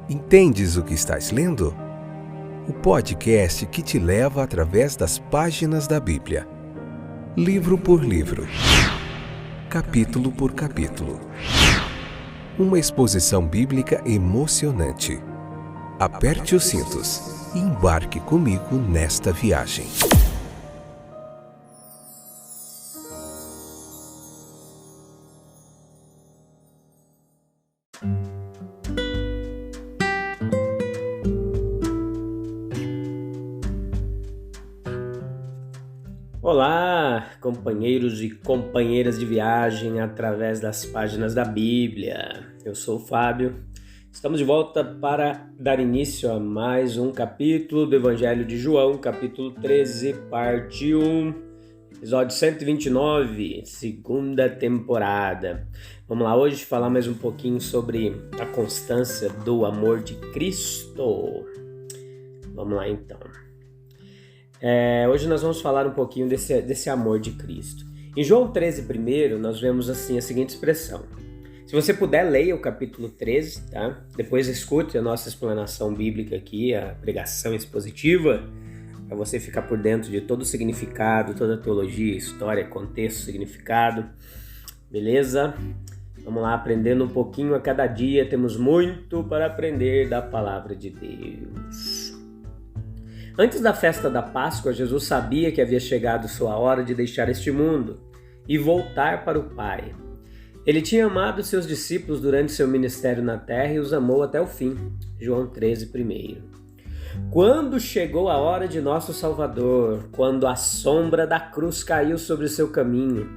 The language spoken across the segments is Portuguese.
Entendes o que estás lendo? O podcast que te leva através das páginas da Bíblia, livro por livro, capítulo por capítulo. Uma exposição bíblica emocionante. Aperte os cintos e embarque comigo nesta viagem. Olá, companheiros e companheiras de viagem através das páginas da Bíblia. Eu sou o Fábio. Estamos de volta para dar início a mais um capítulo do Evangelho de João, capítulo 13, parte 1, episódio 129, segunda temporada. Vamos lá hoje falar mais um pouquinho sobre a constância do amor de Cristo. Vamos lá então. Hoje nós vamos falar um pouquinho desse amor de Cristo. Em João 13 primeiro, nós vemos assim a seguinte expressão. Se você puder, leia o capítulo 13, tá? Depois escute a nossa explanação bíblica aqui, a pregação expositiva, para você ficar por dentro de todo o significado, toda a teologia, história, contexto, significado. Beleza? Vamos lá, aprendendo um pouquinho a cada dia. Temos muito para aprender da palavra de Deus. Antes da festa da Páscoa, Jesus sabia que havia chegado sua hora de deixar este mundo e voltar para o Pai. Ele tinha amado seus discípulos durante seu ministério na terra e os amou até o fim. João 13, primeiro. Quando chegou a hora de nosso Salvador, quando a sombra da cruz caiu sobre o seu caminho,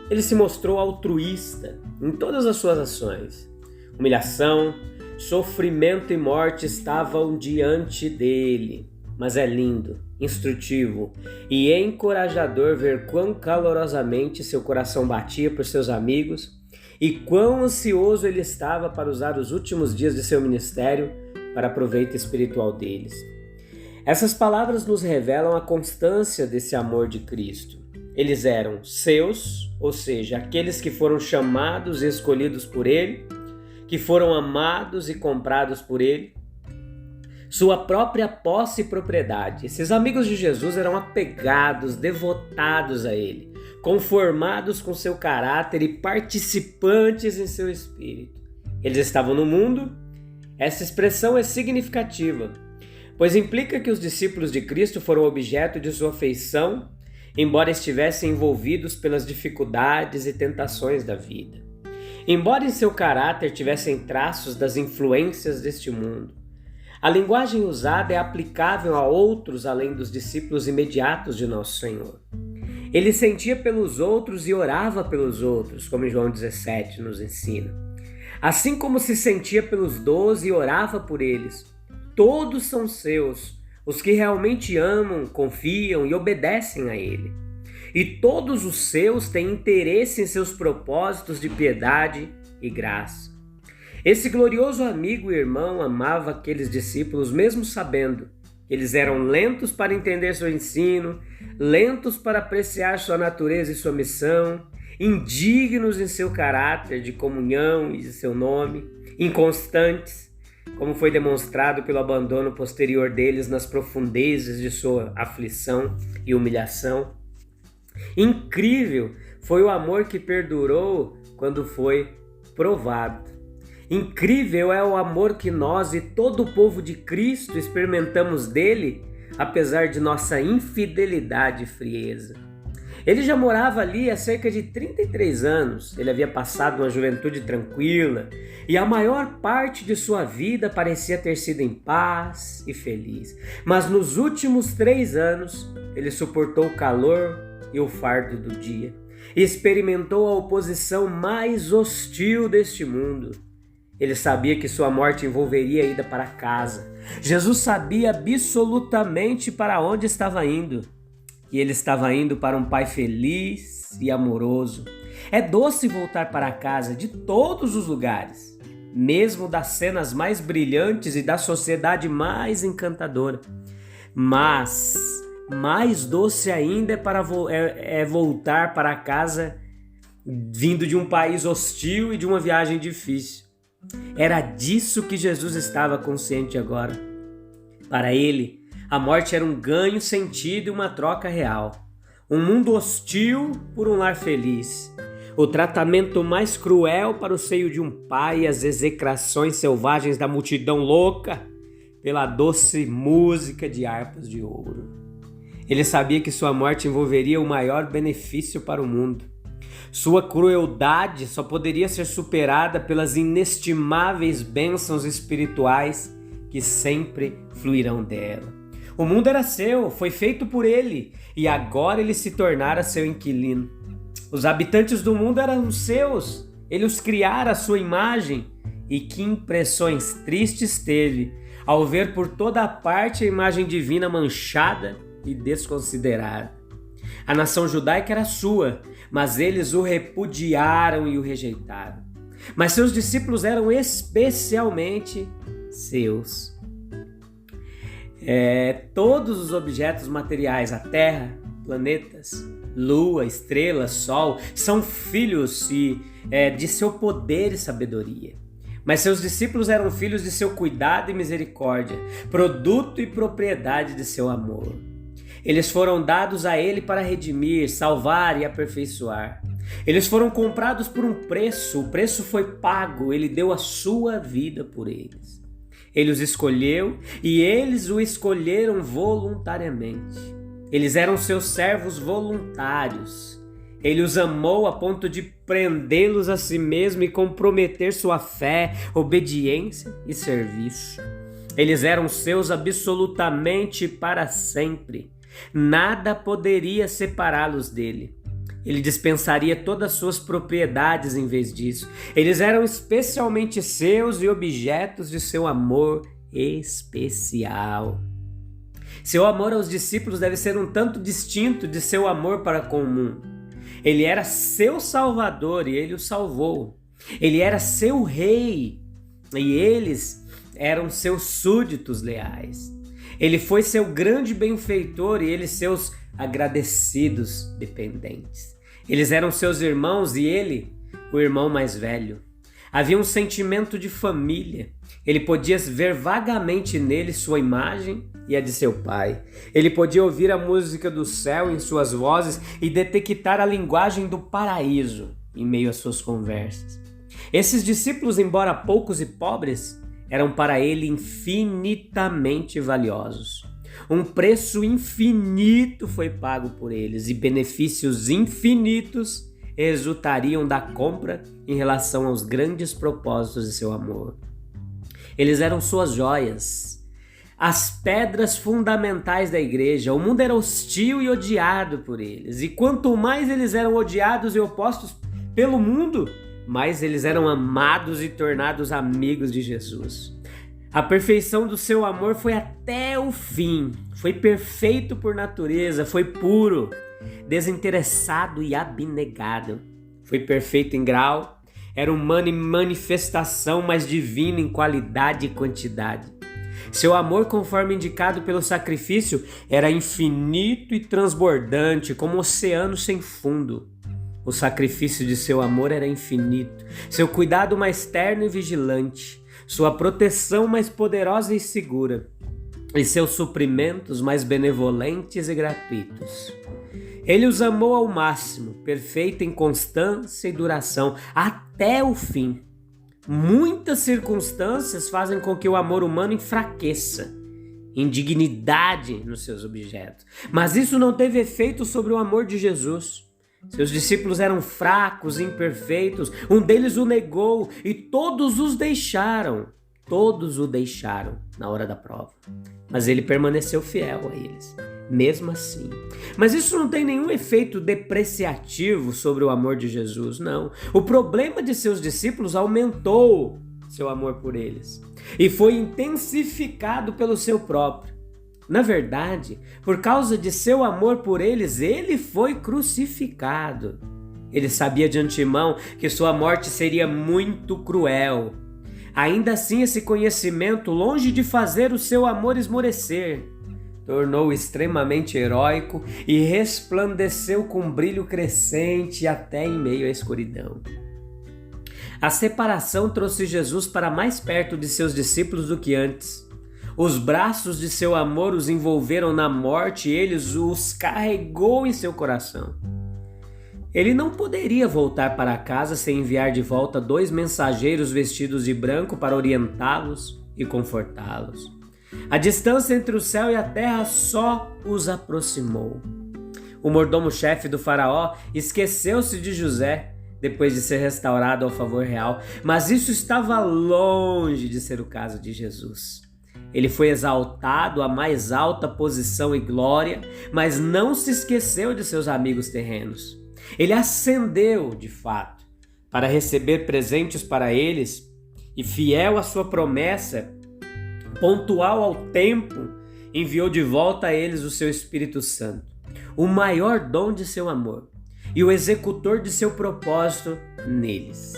ele se mostrou altruísta em todas as suas ações. Humilhação, sofrimento e morte estavam diante dele. Mas é lindo, instrutivo e encorajador ver quão calorosamente seu coração batia por seus amigos e quão ansioso ele estava para usar os últimos dias de seu ministério para proveito espiritual deles. Essas palavras nos revelam a constância desse amor de Cristo. Eles eram seus, ou seja, aqueles que foram chamados e escolhidos por Ele, que foram amados e comprados por Ele, sua própria posse e propriedade. Esses amigos de Jesus eram apegados, devotados a Ele, conformados com seu caráter e participantes em seu espírito. Eles estavam no mundo. Essa expressão é significativa, pois implica que os discípulos de Cristo foram objeto de sua afeição, embora estivessem envolvidos pelas dificuldades e tentações da vida. Embora em seu caráter tivessem traços das influências deste mundo, a linguagem usada é aplicável a outros além dos discípulos imediatos de Nosso Senhor. Ele sentia pelos outros e orava pelos outros, como João 17 nos ensina. Assim como se sentia pelos 12 e orava por eles. Todos são seus, os que realmente amam, confiam e obedecem a Ele. E todos os seus têm interesse em seus propósitos de piedade e graça. Esse glorioso amigo e irmão amava aqueles discípulos mesmo sabendo que eles eram lentos para entender seu ensino, lentos para apreciar sua natureza e sua missão, indignos em seu caráter de comunhão e de seu nome, inconstantes, como foi demonstrado pelo abandono posterior deles nas profundezas de sua aflição e humilhação. Incrível foi o amor que perdurou quando foi provado. Incrível é o amor que nós e todo o povo de Cristo experimentamos dele, apesar de nossa infidelidade e frieza. Ele já morava ali há cerca de 33 anos, ele havia passado uma juventude tranquila e a maior parte de sua vida parecia ter sido em paz e feliz. Mas nos últimos 3 anos, ele suportou o calor e o fardo do dia, e experimentou a oposição mais hostil deste mundo. Ele sabia que sua morte envolveria a ida para casa. Jesus sabia absolutamente para onde estava indo. E ele estava indo para um Pai feliz e amoroso. É doce voltar para casa de todos os lugares, mesmo das cenas mais brilhantes e da sociedade mais encantadora. Mas mais doce ainda é voltar para casa vindo de um país hostil e de uma viagem difícil. Era disso que Jesus estava consciente agora. Para ele, a morte era um ganho sentido e uma troca real. Um mundo hostil por um lar feliz. O tratamento mais cruel para o seio de um pai e as execrações selvagens da multidão louca pela doce música de harpas de ouro. Ele sabia que sua morte envolveria o maior benefício para o mundo. Sua crueldade só poderia ser superada pelas inestimáveis bênçãos espirituais que sempre fluirão dela. O mundo era seu, foi feito por ele, e agora ele se tornara seu inquilino. Os habitantes do mundo eram seus, ele os criara à sua imagem, e que impressões tristes teve ao ver por toda a parte a imagem divina manchada e desconsiderada. A nação judaica era sua, mas eles o repudiaram e o rejeitaram. Mas seus discípulos eram especialmente seus. Todos os objetos materiais, a terra, planetas, lua, estrelas, sol, são filhos de seu poder e sabedoria. Mas seus discípulos eram filhos de seu cuidado e misericórdia, produto e propriedade de seu amor. Eles foram dados a ele para redimir, salvar e aperfeiçoar. Eles foram comprados por um preço, o preço foi pago, ele deu a sua vida por eles. Ele os escolheu e eles o escolheram voluntariamente. Eles eram seus servos voluntários. Ele os amou a ponto de prendê-los a si mesmo e comprometer sua fé, obediência e serviço. Eles eram seus absolutamente para sempre. Nada poderia separá-los dele. Ele dispensaria todas as suas propriedades em vez disso. Eles eram especialmente seus e objetos de seu amor especial. Seu amor aos discípulos deve ser um tanto distinto de seu amor para com o mundo. Ele era seu Salvador e ele o salvou. Ele era seu rei e eles eram seus súditos leais. Ele foi seu grande benfeitor e eles seus agradecidos dependentes. Eles eram seus irmãos e ele, o irmão mais velho. Havia um sentimento de família. Ele podia ver vagamente nele sua imagem e a de seu pai. Ele podia ouvir a música do céu em suas vozes e detectar a linguagem do paraíso em meio às suas conversas. Esses discípulos, embora poucos e pobres, eram para ele infinitamente valiosos. Um preço infinito foi pago por eles e benefícios infinitos resultariam da compra em relação aos grandes propósitos de seu amor. Eles eram suas joias, as pedras fundamentais da igreja. O mundo era hostil e odiado por eles, e quanto mais eles eram odiados e opostos pelo mundo, mais eles eram amados e tornados amigos de Jesus. A perfeição do seu amor foi até o fim, foi perfeito por natureza, foi puro, desinteressado e abnegado. Foi perfeito em grau, era humano em manifestação, mas divino em qualidade e quantidade. Seu amor, conforme indicado pelo sacrifício, era infinito e transbordante, como um oceano sem fundo. O sacrifício de seu amor era infinito, seu cuidado mais terno e vigilante, sua proteção mais poderosa e segura, e seus suprimentos mais benevolentes e gratuitos. Ele os amou ao máximo, perfeito em constância e duração, até o fim. Muitas circunstâncias fazem com que o amor humano enfraqueça, indignidade nos seus objetos, mas isso não teve efeito sobre o amor de Jesus. Seus discípulos eram fracos, imperfeitos, um deles o negou e todos o deixaram na hora da prova. Mas ele permaneceu fiel a eles, mesmo assim. Mas isso não tem nenhum efeito depreciativo sobre o amor de Jesus, não. O problema de seus discípulos aumentou seu amor por eles e foi intensificado pelo seu próprio. Na verdade, por causa de seu amor por eles, ele foi crucificado. Ele sabia de antemão que sua morte seria muito cruel. Ainda assim, esse conhecimento, longe de fazer o seu amor esmorecer, tornou-o extremamente heróico e resplandeceu com brilho crescente até em meio à escuridão. A separação trouxe Jesus para mais perto de seus discípulos do que antes. Os braços de seu amor os envolveram na morte e ele os carregou em seu coração. Ele não poderia voltar para casa sem enviar de volta 2 mensageiros vestidos de branco para orientá-los e confortá-los. A distância entre o céu e a terra só os aproximou. O mordomo-chefe do faraó esqueceu-se de José depois de ser restaurado ao favor real, mas isso estava longe de ser o caso de Jesus. Ele foi exaltado à mais alta posição e glória, mas não se esqueceu de seus amigos terrenos. Ele ascendeu, de fato, para receber presentes para eles e, fiel à sua promessa, pontual ao tempo, enviou de volta a eles o seu Espírito Santo, o maior dom de seu amor e o executor de seu propósito neles.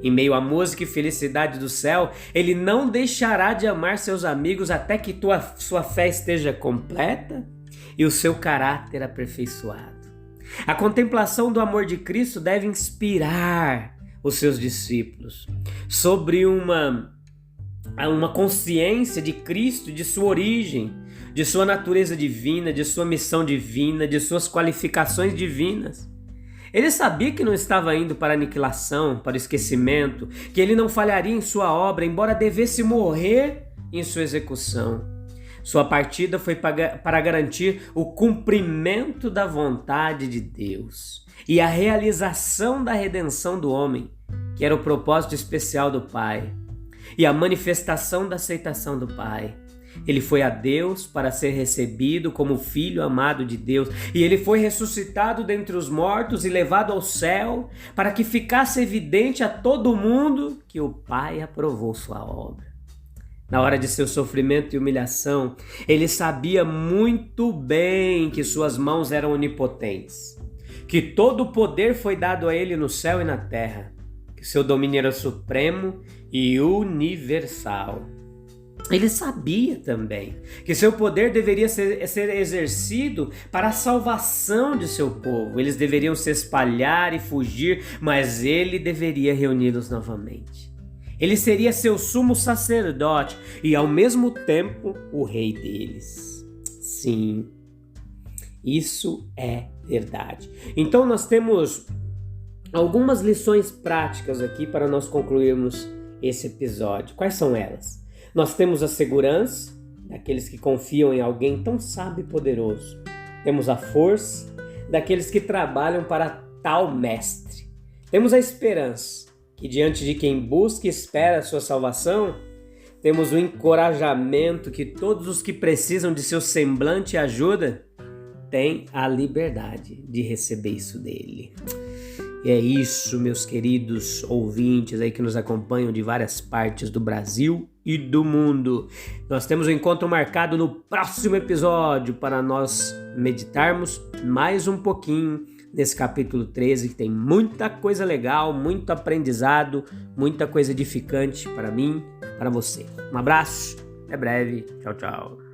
Em meio à música e felicidade do céu, ele não deixará de amar seus amigos até que sua fé esteja completa e o seu caráter aperfeiçoado. A contemplação do amor de Cristo deve inspirar os seus discípulos sobre uma consciência de Cristo, de sua origem, de sua natureza divina, de sua missão divina, de suas qualificações divinas. Ele sabia que não estava indo para a aniquilação, para o esquecimento, que ele não falharia em sua obra, embora devesse morrer em sua execução. Sua partida foi para garantir o cumprimento da vontade de Deus e a realização da redenção do homem, que era o propósito especial do Pai, e a manifestação da aceitação do Pai. Ele foi a Deus para ser recebido como filho amado de Deus, e ele foi ressuscitado dentre os mortos e levado ao céu para que ficasse evidente a todo mundo que o Pai aprovou sua obra. Na hora de seu sofrimento e humilhação, ele sabia muito bem que suas mãos eram onipotentes, que todo o poder foi dado a ele no céu e na terra, que seu domínio era supremo e universal. Ele sabia também que seu poder deveria ser exercido para a salvação de seu povo. Eles deveriam se espalhar e fugir, mas ele deveria reuni-los novamente. Ele seria seu sumo sacerdote e, ao mesmo tempo, o rei deles. Sim, isso é verdade. Então, nós temos algumas lições práticas aqui para nós concluirmos esse episódio. Quais são elas? Nós temos a segurança daqueles que confiam em alguém tão sábio e poderoso. Temos a força daqueles que trabalham para tal mestre. Temos a esperança que, diante de quem busca e espera a sua salvação, temos o encorajamento que todos os que precisam de seu semblante e ajuda têm a liberdade de receber isso dele. E é isso, meus queridos ouvintes aí que nos acompanham de várias partes do Brasil e do mundo. Nós temos um encontro marcado no próximo episódio para nós meditarmos mais um pouquinho nesse capítulo 13, que tem muita coisa legal, muito aprendizado, muita coisa edificante para mim, para você. Um abraço, até breve, tchau, tchau.